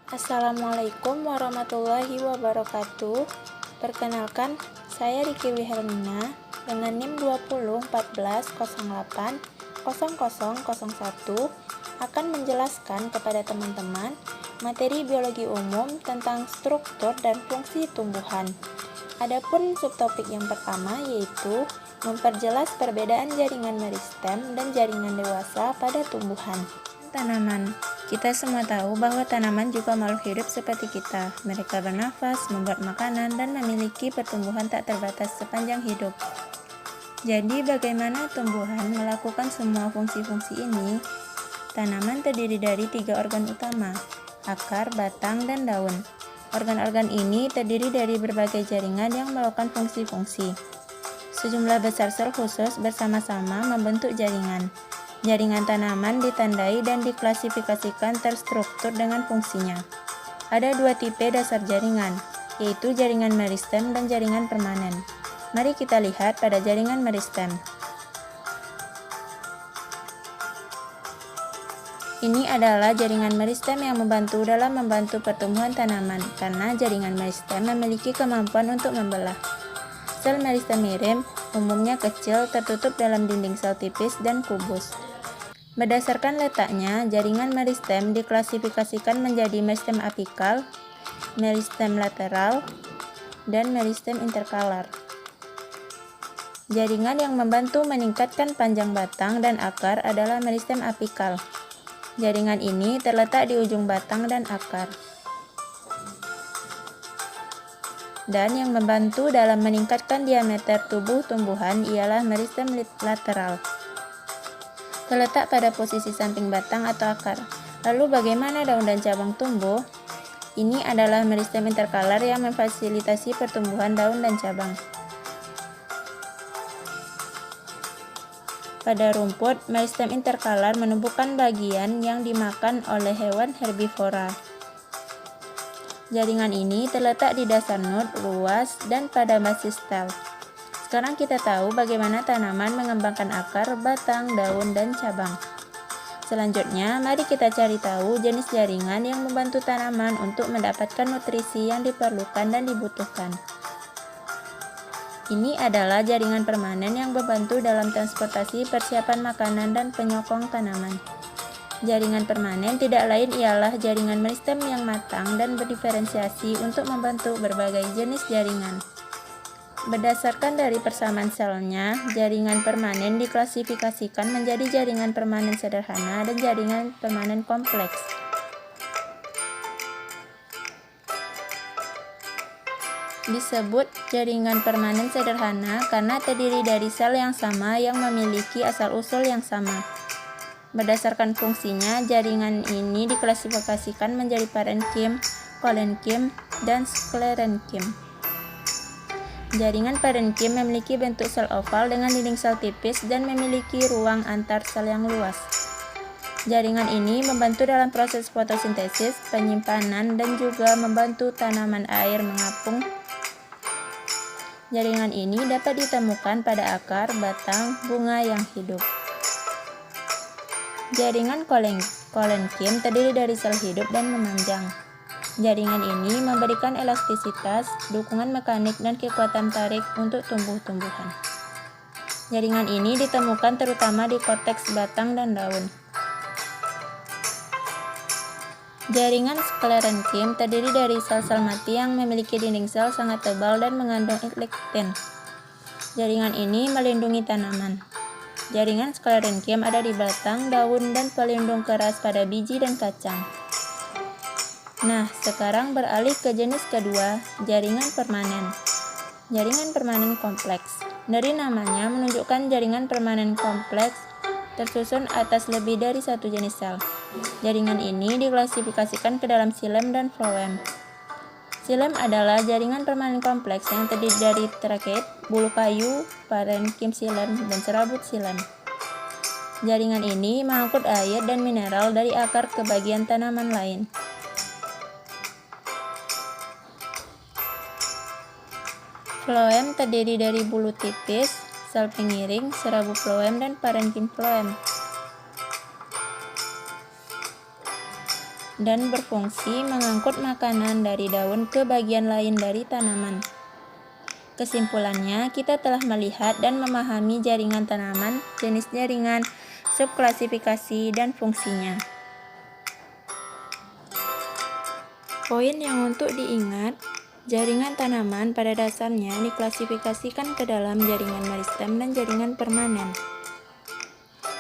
Assalamualaikum warahmatullahi wabarakatuh. Perkenalkan, saya Riki Wihelmina dengan NIM 2014080001 akan menjelaskan kepada teman-teman materi biologi umum tentang struktur dan fungsi tumbuhan. Adapun subtopik yang pertama yaitu memperjelas perbedaan jaringan meristem dan jaringan dewasa pada tumbuhan. Tanaman. Kita semua tahu bahwa tanaman juga makhluk hidup seperti kita. Mereka bernafas, membuat makanan, dan memiliki pertumbuhan tak terbatas sepanjang hidup. Jadi, bagaimana tumbuhan melakukan semua fungsi-fungsi ini? Tanaman terdiri dari 3 organ utama, akar, batang, dan daun. Organ-organ ini terdiri dari berbagai jaringan yang melakukan fungsi-fungsi. Sejumlah besar sel khusus bersama-sama membentuk jaringan. Jaringan tanaman ditandai dan diklasifikasikan terstruktur dengan fungsinya. Ada 2 tipe dasar jaringan, yaitu jaringan meristem dan jaringan permanen. Mari kita lihat pada jaringan meristem. Ini adalah jaringan meristem yang membantu pertumbuhan tanaman, karena jaringan meristem memiliki kemampuan untuk membelah. Sel meristem mirim umumnya kecil, tertutup dalam dinding sel tipis dan kubus. Berdasarkan letaknya, jaringan meristem diklasifikasikan menjadi meristem apikal, meristem lateral, dan meristem interkalar. Jaringan yang membantu meningkatkan panjang batang dan akar adalah meristem apikal. Jaringan ini terletak di ujung batang dan akar. Dan yang membantu dalam meningkatkan diameter tubuh tumbuhan ialah meristem lateral. Terletak pada posisi samping batang atau akar. Lalu bagaimana daun dan cabang tumbuh? Ini adalah meristem interkalar yang memfasilitasi pertumbuhan daun dan cabang. Pada rumput, meristem interkalar menumbuhkan bagian yang dimakan oleh hewan herbivora. Jaringan ini terletak di dasar nut, luas, dan pada basis stel. Sekarang kita tahu bagaimana tanaman mengembangkan akar, batang, daun, dan cabang. Selanjutnya, mari kita cari tahu jenis jaringan yang membantu tanaman untuk mendapatkan nutrisi yang diperlukan dan dibutuhkan. Ini adalah jaringan permanen yang membantu dalam transportasi persiapan makanan dan penyokong tanaman. Jaringan permanen tidak lain ialah jaringan meristem yang matang dan berdiferensiasi untuk membentuk berbagai jenis jaringan. Berdasarkan dari persamaan selnya, jaringan permanen diklasifikasikan menjadi jaringan permanen sederhana dan jaringan permanen kompleks. Disebut jaringan permanen sederhana karena terdiri dari sel yang sama yang memiliki asal-usul yang sama. Berdasarkan fungsinya, jaringan ini diklasifikasikan menjadi parenkim, kolenkim, dan sklerenkim. Jaringan parenkim memiliki bentuk sel oval dengan dinding sel tipis dan memiliki ruang antar sel yang luas. Jaringan ini membantu dalam proses fotosintesis, penyimpanan, dan juga membantu tanaman air mengapung. Jaringan ini dapat ditemukan pada akar, batang, bunga yang hidup. Jaringan kolenkim terdiri dari sel hidup dan memanjang. Jaringan ini memberikan elastisitas, dukungan mekanik, dan kekuatan tarik untuk tumbuh-tumbuhan. Jaringan ini ditemukan terutama di korteks batang dan daun. Jaringan sklerenkim terdiri dari sel-sel mati yang memiliki dinding sel sangat tebal dan mengandung lektin. Jaringan ini melindungi tanaman. Jaringan sklerenkim ada di batang, daun, dan pelindung keras pada biji dan kacang. Nah, sekarang beralih ke jenis kedua, jaringan permanen. Jaringan permanen kompleks. Dari namanya menunjukkan jaringan permanen kompleks tersusun atas lebih dari satu jenis sel. Jaringan ini diklasifikasikan ke dalam xilem dan floem. Xilem adalah jaringan permanen kompleks yang terdiri dari traket, bulu kayu, parenkim xilem, dan serabut xilem. Jaringan ini mengangkut air dan mineral dari akar ke bagian tanaman lain. Floem terdiri dari bulu tipis, sel pengiring, serabut floem, dan parenkim floem. dan berfungsi mengangkut makanan dari daun ke bagian lain dari tanaman. Kesimpulannya, kita telah melihat dan memahami jaringan tanaman, jenis jaringan, subklasifikasi, dan fungsinya. Poin yang untuk diingat, jaringan tanaman pada dasarnya diklasifikasikan ke dalam jaringan meristem dan jaringan permanen.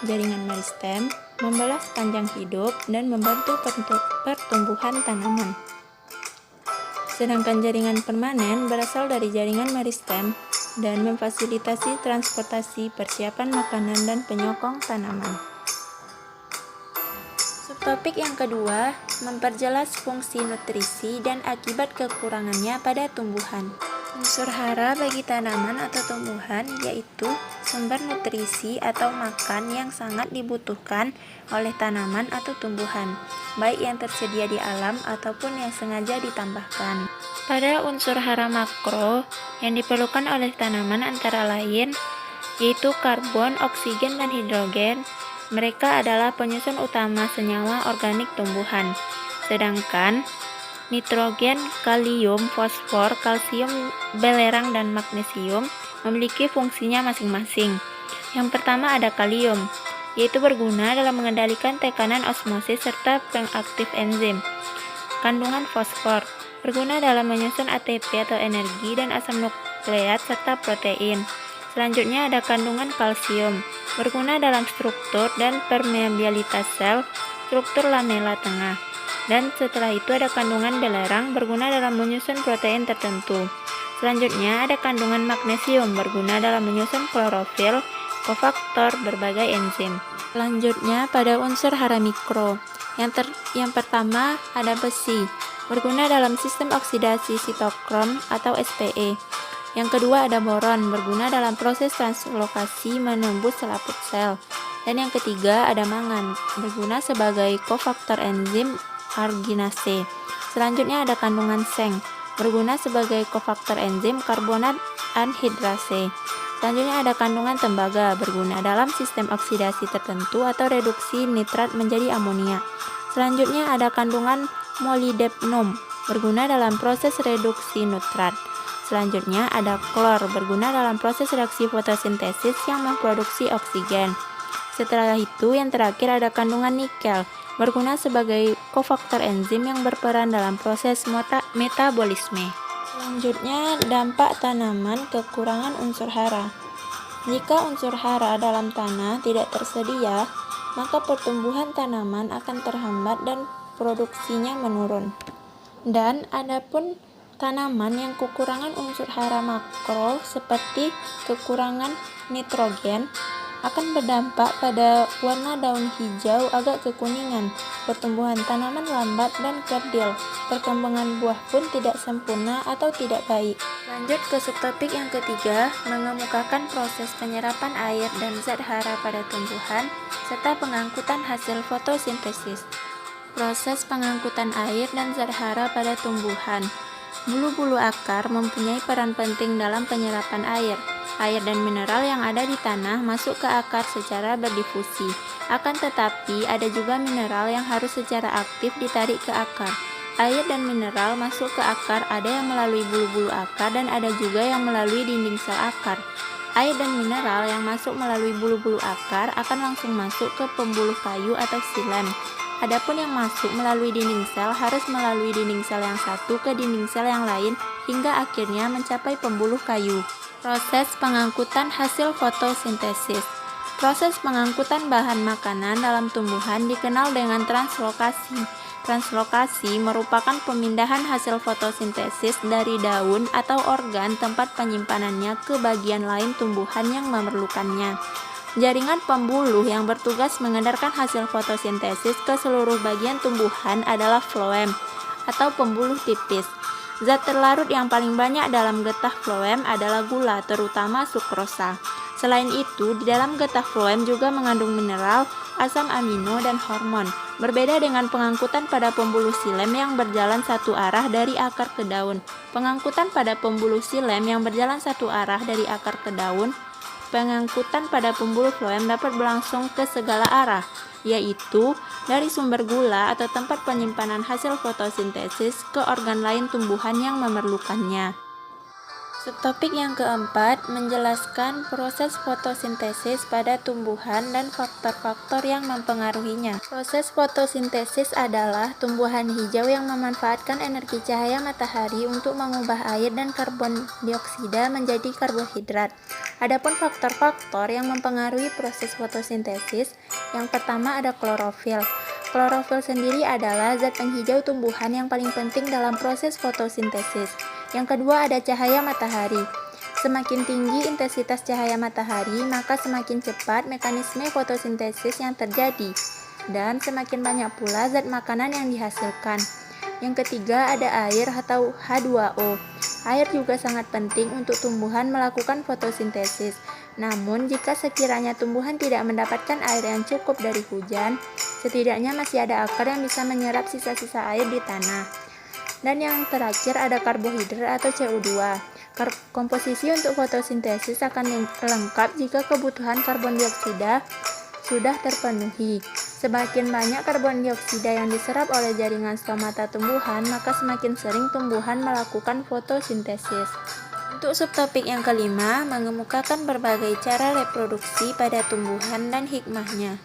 Jaringan meristem membelah sepanjang hidup dan membantu pertumbuhan tanaman. Sedangkan jaringan permanen berasal dari jaringan meristem dan memfasilitasi transportasi, persiapan makanan, dan penyokong tanaman. Subtopik yang kedua, memperjelas fungsi nutrisi dan akibat kekurangannya pada tumbuhan. Unsur hara bagi tanaman atau tumbuhan yaitu sumber nutrisi atau makan yang sangat dibutuhkan oleh tanaman atau tumbuhan, baik yang tersedia di alam ataupun yang sengaja ditambahkan. Pada unsur hara makro yang diperlukan oleh tanaman antara lain yaitu karbon, oksigen, dan hidrogen. Mereka adalah penyusun utama senyawa organik tumbuhan. Sedangkan nitrogen, kalium, fosfor, kalsium, belerang, dan magnesium memiliki fungsinya masing-masing. Yang pertama ada kalium, yaitu berguna dalam mengendalikan tekanan osmosis serta pengaktif enzim. Kandungan fosfor, berguna dalam menyusun ATP atau energi dan asam nukleat serta protein. Selanjutnya ada kandungan kalsium, berguna dalam struktur dan permeabilitas sel, struktur lamela tengah. Dan setelah itu ada kandungan belerang, berguna dalam menyusun protein tertentu. Selanjutnya ada kandungan magnesium, berguna dalam menyusun klorofil, kofaktor, berbagai enzim. Selanjutnya pada unsur hara mikro. Yang pertama ada besi, berguna dalam sistem oksidasi sitokrom atau SPE. Yang kedua ada boron, berguna dalam proses translokasi menembus selaput sel. Dan yang ketiga ada mangan, berguna sebagai kofaktor enzim arginase. Selanjutnya ada kandungan seng, berguna sebagai kofaktor enzim karbonat anhidrase. Selanjutnya ada kandungan tembaga, berguna dalam sistem oksidasi tertentu atau reduksi nitrat menjadi amonia. Selanjutnya ada kandungan molybdenum, berguna dalam proses reduksi nitrat. Selanjutnya ada klor, berguna dalam proses reaksi fotosintesis yang memproduksi oksigen. Setelah itu yang terakhir ada kandungan nikel, berguna sebagai kofaktor enzim yang berperan dalam proses metabolisme. Selanjutnya, dampak tanaman kekurangan unsur hara. Jika unsur hara dalam tanah tidak tersedia, maka pertumbuhan tanaman akan terhambat dan produksinya menurun. Dan adapun tanaman yang kekurangan unsur hara makro seperti kekurangan nitrogen akan berdampak pada warna daun hijau agak kekuningan, pertumbuhan tanaman lambat dan kerdil, perkembangan buah pun tidak sempurna atau tidak baik. Lanjut ke subtopik yang ketiga, mengemukakan proses penyerapan air dan zat hara pada tumbuhan, serta pengangkutan hasil fotosintesis. Proses pengangkutan air dan zat hara pada tumbuhan. Bulu-bulu akar mempunyai peran penting dalam penyerapan air. Air dan mineral yang ada di tanah masuk ke akar secara berdifusi. Akan tetapi, ada juga mineral yang harus secara aktif ditarik ke akar. Air dan mineral masuk ke akar ada yang melalui bulu-bulu akar dan ada juga yang melalui dinding sel akar. Air dan mineral yang masuk melalui bulu-bulu akar akan langsung masuk ke pembuluh kayu atau xilem. Adapun yang masuk melalui dinding sel harus melalui dinding sel yang satu ke dinding sel yang lain hingga akhirnya mencapai pembuluh kayu. Proses pengangkutan hasil fotosintesis. Proses pengangkutan bahan makanan dalam tumbuhan dikenal dengan translokasi. Translokasi merupakan pemindahan hasil fotosintesis dari daun atau organ tempat penyimpanannya ke bagian lain tumbuhan yang memerlukannya. Jaringan pembuluh yang bertugas mengedarkan hasil fotosintesis ke seluruh bagian tumbuhan adalah floem atau pembuluh tipis. Zat terlarut yang paling banyak dalam getah floem adalah gula, terutama sukrosa. Selain itu, di dalam getah floem juga mengandung mineral, asam amino, dan hormon. Berbeda dengan pengangkutan pada pembuluh xilem yang berjalan satu arah dari akar ke daun. Pengangkutan pada pembuluh xilem yang berjalan satu arah dari akar ke daun, pengangkutan pada pembuluh floem dapat berlangsung ke segala arah. yaitu dari sumber gula atau tempat penyimpanan hasil fotosintesis ke organ lain tumbuhan yang memerlukannya. Subtopik yang keempat menjelaskan proses fotosintesis pada tumbuhan dan faktor-faktor yang mempengaruhinya. Proses fotosintesis adalah tumbuhan hijau yang memanfaatkan energi cahaya matahari untuk mengubah air dan karbon dioksida menjadi karbohidrat. Adapun faktor-faktor yang mempengaruhi proses fotosintesis, yang pertama ada klorofil. Klorofil sendiri adalah zat penghijau tumbuhan yang paling penting dalam proses fotosintesis. Yang kedua ada cahaya matahari. Semakin tinggi intensitas cahaya matahari, maka semakin cepat mekanisme fotosintesis yang terjadi, dan semakin banyak pula zat makanan yang dihasilkan. Yang ketiga ada air atau H2O. Air juga sangat penting untuk tumbuhan melakukan fotosintesis. Namun, jika sekiranya tumbuhan tidak mendapatkan air yang cukup dari hujan, setidaknya masih ada akar yang bisa menyerap sisa-sisa air di tanah. Dan yang terakhir ada karbohidrat atau CO2. Komposisi untuk fotosintesis akan lengkap jika kebutuhan karbon dioksida sudah terpenuhi. Semakin banyak karbon dioksida yang diserap oleh jaringan stomata tumbuhan, maka semakin sering tumbuhan melakukan fotosintesis. Untuk subtopik yang kelima, mengemukakan berbagai cara reproduksi pada tumbuhan dan hikmahnya.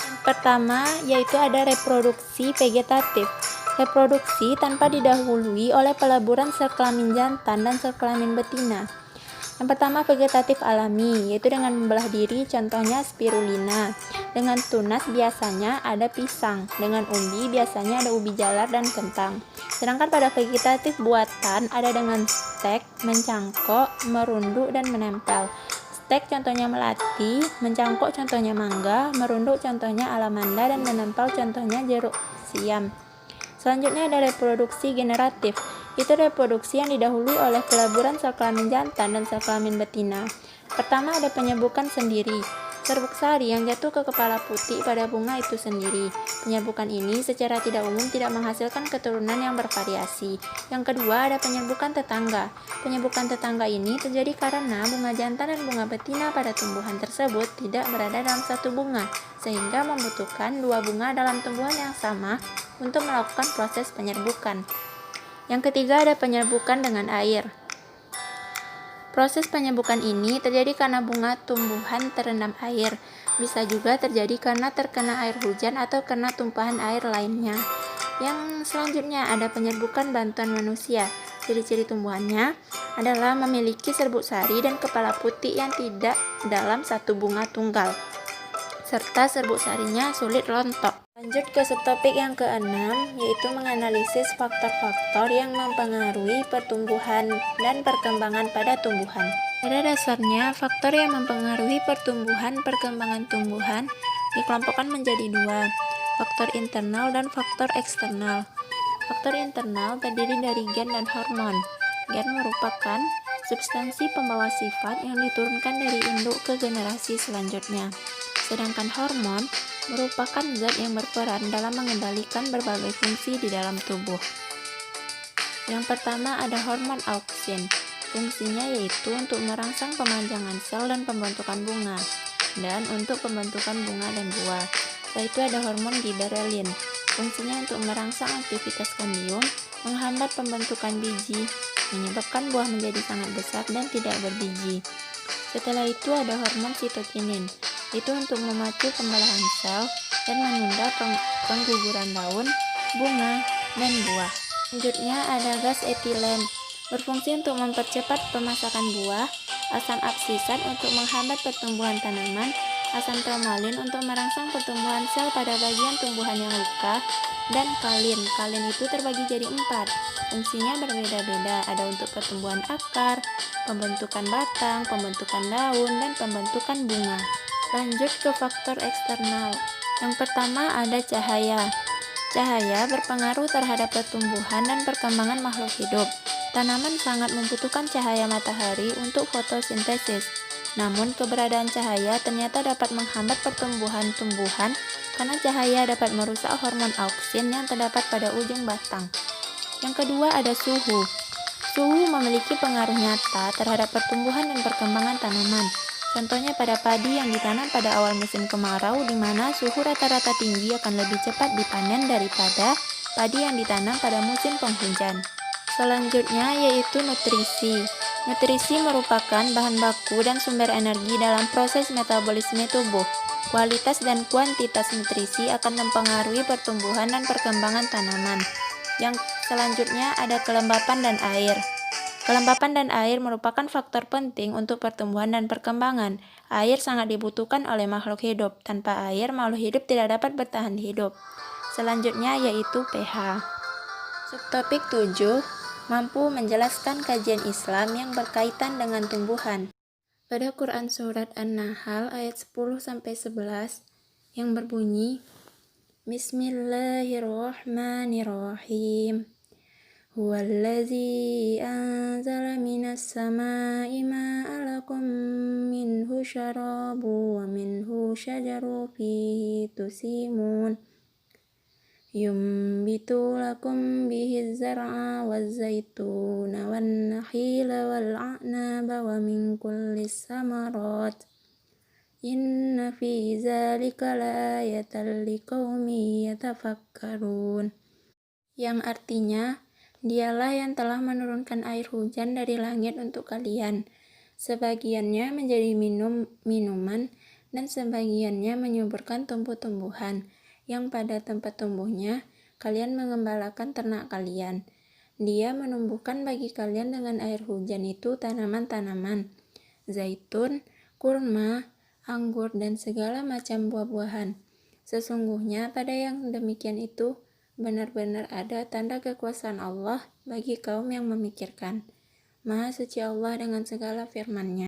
Yang pertama, yaitu ada reproduksi vegetatif. Reproduksi tanpa didahului oleh peleburan sel kelamin jantan dan sel kelamin betina. Yang pertama vegetatif alami, yaitu dengan membelah diri, contohnya spirulina. Dengan tunas biasanya ada pisang, dengan umbi biasanya ada ubi jalar dan kentang. Sedangkan pada vegetatif buatan ada dengan stek, mencangkok, merunduk, dan menempel. Stek contohnya melati, mencangkok contohnya mangga, merunduk contohnya alamanda, dan menempel contohnya jeruk siam. Selanjutnya ada reproduksi generatif. Itu reproduksi yang didahului oleh peleburan sel kelamin jantan dan sel kelamin betina. Pertama ada penyebukan sendiri. Serbuk sari yang jatuh ke kepala putih pada bunga itu sendiri. Penyebukan ini secara tidak umum tidak menghasilkan keturunan yang bervariasi. Yang kedua ada penyebukan tetangga. Penyebukan tetangga ini terjadi karena bunga jantan dan bunga betina pada tumbuhan tersebut tidak berada dalam satu bunga, sehingga membutuhkan dua bunga dalam tumbuhan yang sama untuk melakukan proses penyerbukan. Yang ketiga ada penyerbukan dengan air. Proses penyerbukan ini terjadi karena bunga tumbuhan terendam air. Bisa juga terjadi karena terkena air hujan atau kena tumpahan air lainnya. Yang selanjutnya ada penyerbukan bantuan manusia. Ciri-ciri tumbuhannya adalah memiliki serbuk sari dan kepala putih yang tidak dalam satu bunga tunggal, serta serbuk sarinya sulit rontok. Lanjut ke subtopik yang keenam, yaitu menganalisis faktor-faktor yang mempengaruhi pertumbuhan dan perkembangan pada tumbuhan. Pada dasarnya, faktor yang mempengaruhi perkembangan tumbuhan dikelompokkan menjadi dua, faktor internal dan faktor eksternal. Faktor internal terdiri dari gen dan hormon. Gen merupakan substansi pembawa sifat yang diturunkan dari induk ke generasi selanjutnya. Sedangkan hormon merupakan zat yang berperan dalam mengendalikan berbagai fungsi di dalam tubuh. Yang pertama ada hormon auksin. Fungsinya yaitu untuk merangsang pemanjangan sel dan pembentukan bunga, dan untuk pembentukan bunga dan buah. Setelah itu ada hormon giberelin. Fungsinya untuk merangsang aktivitas kambium, menghambat pembentukan biji, menyebabkan buah menjadi sangat besar dan tidak berbiji. Setelah itu ada hormon sitokinin. Itu untuk memacu pembelahan sel dan menunda pengguguran daun, bunga, dan buah. Selanjutnya ada gas etilen, berfungsi untuk mempercepat pemasakan buah, asam absisat untuk menghambat pertumbuhan tanaman, asam tromolin untuk merangsang pertumbuhan sel pada bagian tumbuhan yang luka, dan kalin. Kalin itu terbagi jadi 4. Fungsinya berbeda-beda, ada untuk pertumbuhan akar, pembentukan batang, pembentukan daun, dan pembentukan bunga. Lanjut ke faktor eksternal. Yang pertama ada cahaya. Cahaya berpengaruh terhadap pertumbuhan dan perkembangan makhluk hidup. Tanaman sangat membutuhkan cahaya matahari untuk fotosintesis. Namun keberadaan cahaya ternyata dapat menghambat pertumbuhan tumbuhan karena cahaya dapat merusak hormon auksin yang terdapat pada ujung batang. Yang kedua ada suhu. Suhu memiliki pengaruh nyata terhadap pertumbuhan dan perkembangan tanaman. Contohnya pada padi yang ditanam pada awal musim kemarau, di mana suhu rata-rata tinggi akan lebih cepat dipanen daripada padi yang ditanam pada musim penghujan. Selanjutnya yaitu nutrisi. Nutrisi merupakan bahan baku dan sumber energi dalam proses metabolisme tubuh. Kualitas dan kuantitas nutrisi akan mempengaruhi pertumbuhan dan perkembangan tanaman. Yang selanjutnya ada kelembapan dan air. Kelembapan dan air merupakan faktor penting untuk pertumbuhan dan perkembangan. Air sangat dibutuhkan oleh makhluk hidup. Tanpa air, makhluk hidup tidak dapat bertahan hidup. Selanjutnya yaitu pH. Subtopik 7 mampu menjelaskan kajian Islam yang berkaitan dengan tumbuhan. Pada Quran Surat An-Nahl ayat 10-11 yang berbunyi, Bismillahirrahmanirrahim. Huwallazi anzala minas samaa'i ma'an lakum minhu syarabu wa minhu syajaru fihi tusimun. Yumbitu lakum bihi zar'a waz-zaituna wan-nakhila wal-a'naba wa min kullis samarat. Inna fi zalika laayatan liqaumin yatafakkarun. Yang artinya, Dialah yang telah menurunkan air hujan dari langit untuk kalian. Sebagiannya menjadi minuman dan sebagiannya menyuburkan tumbuh-tumbuhan, yang pada tempat tumbuhnya kalian mengembalakan ternak kalian. Dia menumbuhkan bagi kalian dengan air hujan itu tanaman-tanaman, zaitun, kurma, anggur, dan segala macam buah-buahan. Sesungguhnya pada yang demikian itu benar-benar ada tanda kekuasaan Allah bagi kaum yang memikirkan. Maha suci Allah dengan segala firman-Nya.